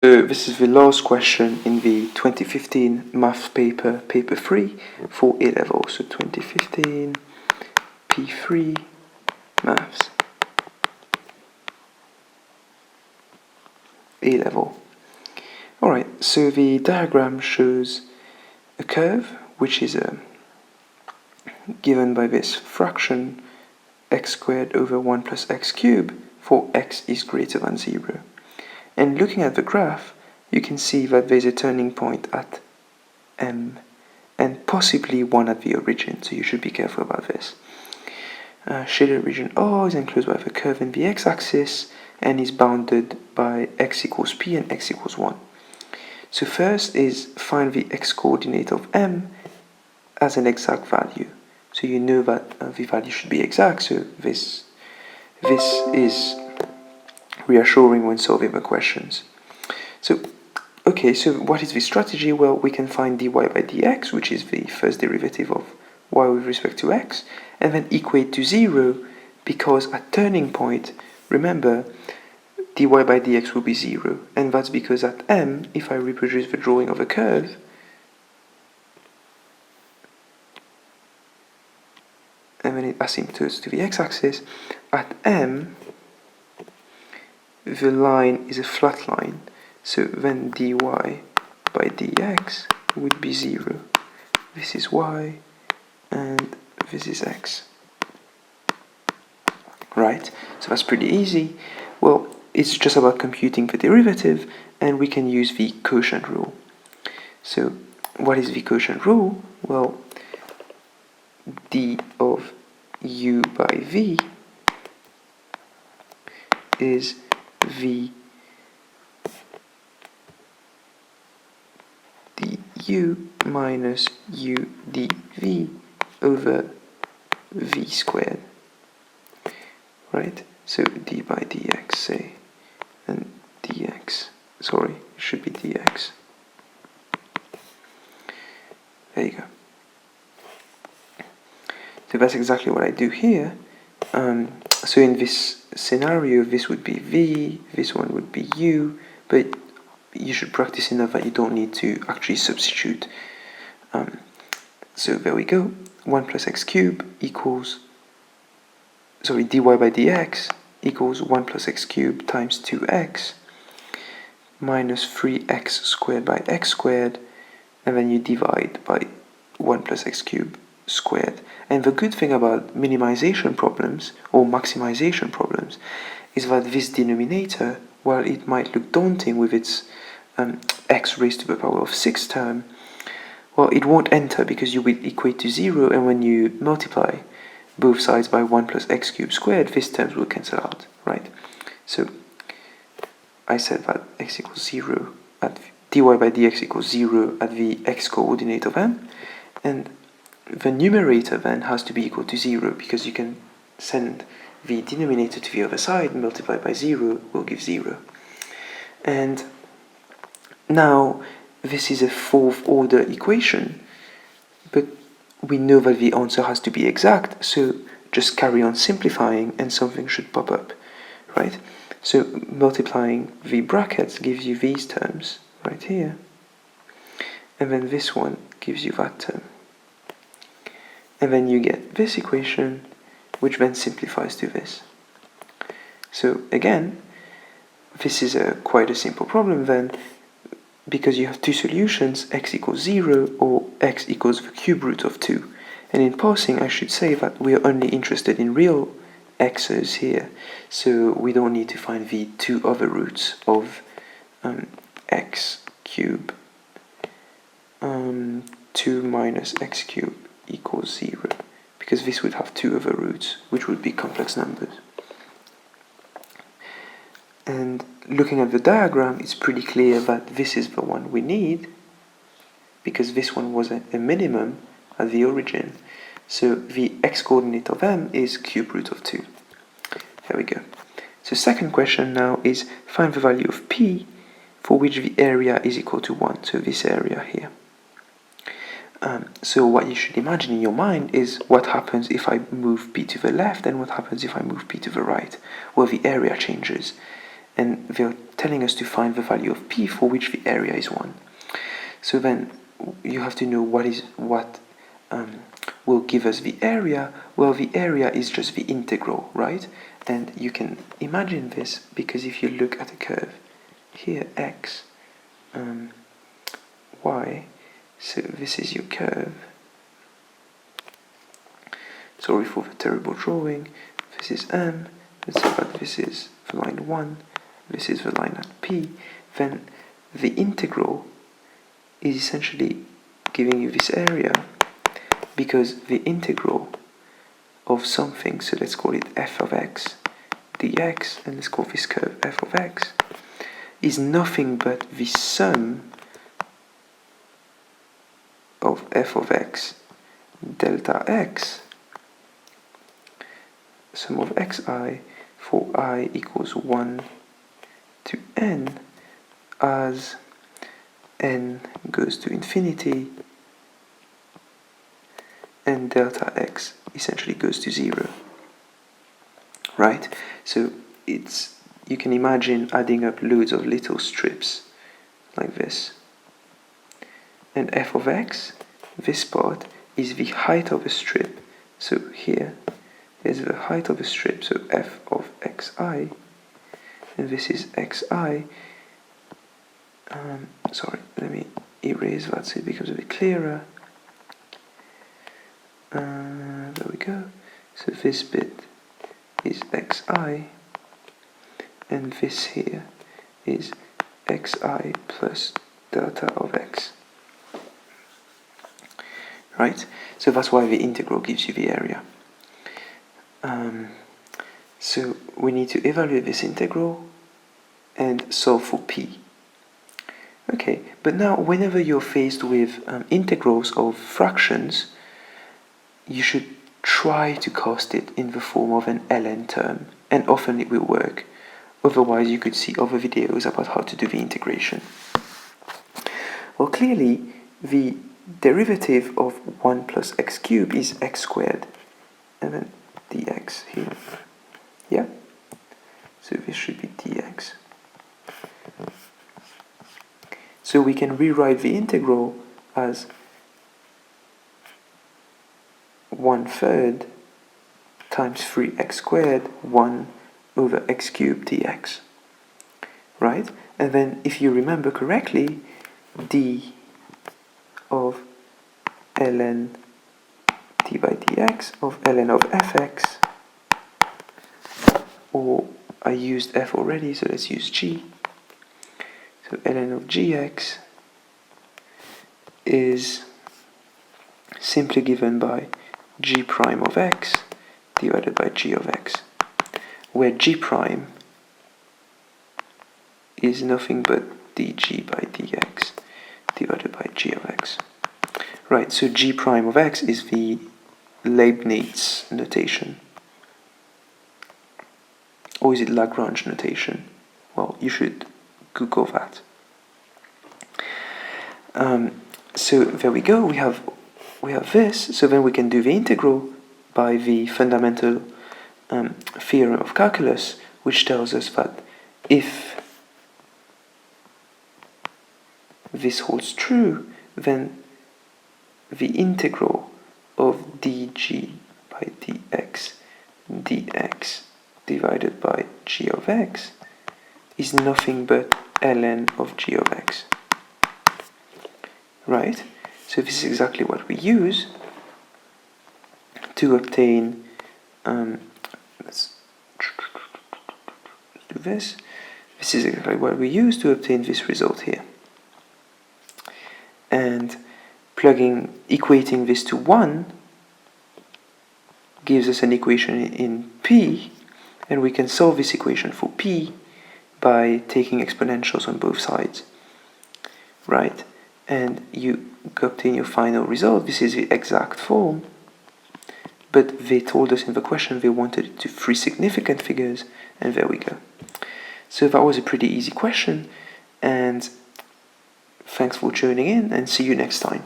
So this is the last question in the 2015 maths paper 3 for A level. So 2015 P3 maths A level. Alright, so the diagram shows a curve which is given by this fraction x squared over 1 plus x cubed for x is greater than 0. And looking at the graph, you can see that there's a turning point at M and possibly one at the origin, so you should be careful about this. Shaded region O is enclosed by the curve in the x-axis and is bounded by x equals p and x equals 1. So first is find the x-coordinate of M as an exact value. So you know that the value should be exact, so this is reassuring when solving the questions. So what is the strategy? Well, we can find dy by dx, which is the first derivative of y with respect to x, and then equate to 0, because at turning point, remember, dy by dx will be 0, and that's because at M, if I reproduce the drawing of a curve, and then it asymptotes to the x-axis, at M, the line is a flat line, so then dy by dx would be 0. This is y, and this is x. Right, so that's pretty easy. Well, it's just about computing the derivative, and we can use the quotient rule. So, what is the quotient rule? Well, d of u by v is v du minus u dv over v squared. Right? So d by dx, say, and dx, sorry, it should be dx. There you go. So that's exactly what I do here. So in this scenario, this would be v, this one would be u, but you should practice enough that you don't need to actually substitute. So there we go. 1 plus x cubed equals, sorry, dy by dx equals 1 plus x cubed times 2x minus 3x squared by x squared, and then you divide by 1 plus x cubed squared. And the good thing about minimization problems or maximization problems is that this denominator, while it might look daunting with its x raised to the power of 6 term, well, it won't enter because you will equate to 0, and when you multiply both sides by 1 plus x cubed squared, these terms will cancel out, right? So I said that x equals 0 at dy by dx equals 0 at the x coordinate of M, and the numerator then has to be equal to 0, because you can send the denominator to the other side, multiply by 0 will give 0. And now this is a fourth order equation, but we know that the answer has to be exact, so just carry on simplifying and something should pop up, right? So multiplying the brackets gives you these terms right here, and then this one gives you that term. And then you get this equation, which then simplifies to this. So again, this is quite a simple problem then, because you have two solutions, x equals 0 or x equals the cube root of 2. And in passing, I should say that we are only interested in real x's here, so we don't need to find the two other roots of x cube 2 minus x cube equals 0, because this would have two other roots, which would be complex numbers. And looking at the diagram, it's pretty clear that this is the one we need, because this one was a minimum at the origin. So the x-coordinate of M is cube root of 2. There we go. So second question now is find the value of P for which the area is equal to 1, so this area here. So what you should imagine in your mind is what happens if I move P to the left and what happens if I move P to the right. Well, the area changes. and they're telling us to find the value of p for which the area is 1. So then you have to know what will give us the area. Well, the area is just the integral, right? And you can imagine this because if you look at a curve here, x, y, so this is your curve. Sorry for the terrible drawing. This is m. Let's say that this is the line 1. This is the line at p. Then the integral is essentially giving you this area, because the integral of something, so let's call it f of x dx, and let's call this curve f of x, is nothing but the sum of f of x delta x, sum of xi for I equals 1 to n as n goes to infinity and delta x essentially goes to 0. Right? So you can imagine adding up loads of little strips like this. And f of x, this part, is the height of a strip. So here is the height of a strip, so f of xi, and this is xi. Sorry, let me erase that so it becomes a bit clearer. There we go. So this bit is xi, and this here is xi plus delta of x. Right? So that's why the integral gives you the area. So we need to evaluate this integral and solve for p. Okay, but now whenever you're faced with integrals of fractions, you should try to cast it in the form of an ln term, and often it will work. Otherwise, you could see other videos about how to do the integration. Well, clearly, the derivative of 1 plus x cubed is x squared, and then dx here. Yeah? So this should be dx. So we can rewrite the integral as 1/3 times 3x squared 1 over x cubed dx. Right? And then if you remember correctly, d of ln d by dx of ln of fx, or I used f already, so let's use g. So ln of gx is simply given by g prime of x divided by g of x, where g prime is nothing but dg by dx divided by g of x. Right, so g prime of x is the Leibniz notation. Or is it Lagrange notation? Well, you should Google that. So there we go, we have this, so then we can do the integral by the fundamental theorem of calculus, which tells us that if this holds true, then the integral of dg by dx divided by g of x is nothing but ln of g of x. Right? So this is exactly what we use to obtain, let's do this. This is exactly what we use to obtain this result here. And equating this to 1 gives us an equation in p, and we can solve this equation for p by taking exponentials on both sides. Right? And you obtain your final result. This is the exact form, but they told us in the question they wanted it to 3 significant figures, and there we go. So that was a pretty easy question, and thanks for tuning in, and see you next time.